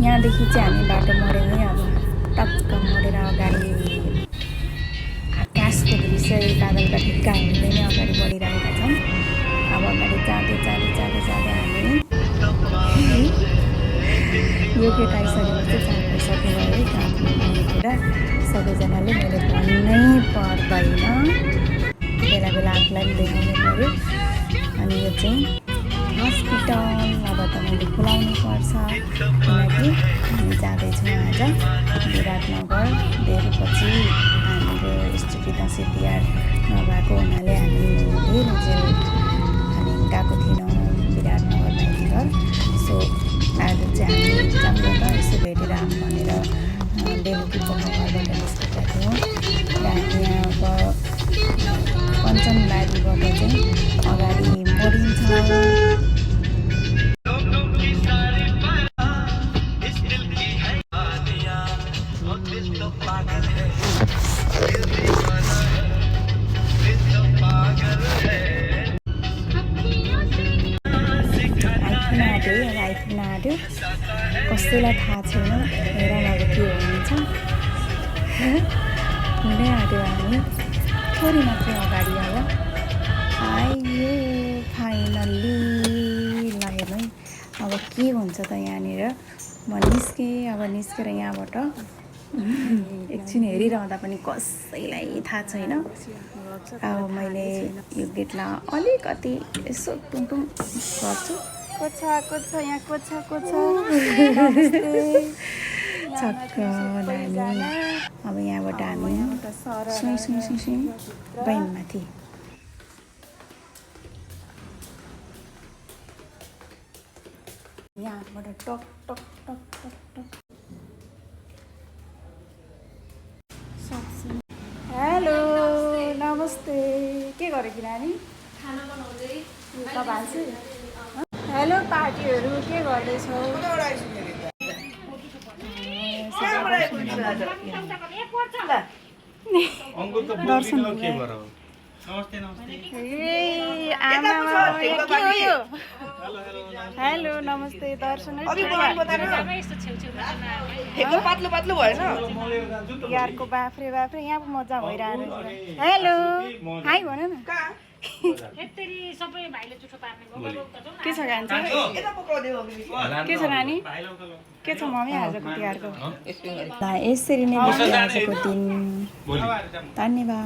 यहाँदेखि चाहिँ हामी बाटो मोडेर अब टक्क मोडेर अगाडि आकाशको दृश्य बादलका ढिक्का हिँड्दै नै अगाडि बढिरहेका छौँ। अब अगाडि जाँदै जाँदै जाँदै जाँदै हामी यो केटा आइसकेपछि चाहिँ आइसक्नु भयो कहाँ पुग्ने कुरा सबैजनाले मैले भन्नै पर्दैन, बेला बेला आफूलाई पनि देखाउनु पऱ्यो। अनि यो चाहिँ हस्पिटल अब त मैले खुलाउनु पर्छ किनकि हामी जाँदैछौँ आज विराटनगर। धेरैपछि हाम्रो स्थिति दसैँ तिहार नभएको हुनाले हामी धेरैजेल हामी गएको थिएनौँ विराटनगर माइतीघर। सो आज चाहिँ हामी जाऊँ त यसो भेटेर आऊँ भनेर बेलुकीको घरबाट निस्केका थियौँ र हामी यहाँ अब कञ्चनबारीबाट चाहिँ अगाडि बढिन्छ। आइपुग्न आँट्यो, कसैलाई थाहा छैन, हेर अब के हुन्छ। हुँदै आँट्यो, हामी थोरै मात्रै अगाडि अब आइयो फाइनल्ली। ल हेर्नु अब के हुन्छ त यहाँनिर। म निस्केँ, अब निस्केर यहाँबाट एकछिन हेरिरहँदा पनि कसैलाई थाहा छैन। अब मैले यो गेटलाई अलिकति यसो टुङटुङ गर्छु। को छ यहाँ को छ छक्क नानी। अब यहाँबाट हामी सुई बहिनीमाथि यहाँबाट टक टक टक टक टक। हेलो नमस्ते, के गरेँ कि नानी? खाना बनाउँदै त भान्छु। हेलो पार्टीहरू के गर्दैछौ? दर्शन हेलो नमस्ते दर्शन यारको बाफ्रे बाफ्रे यहाँ मजा भइरहेको। हेलो हाई भन न। के छ खान्छ? के छ नानी? के छ मम्मी आजको तिहारको? यसरी नै आजको दिन। धन्यवाद।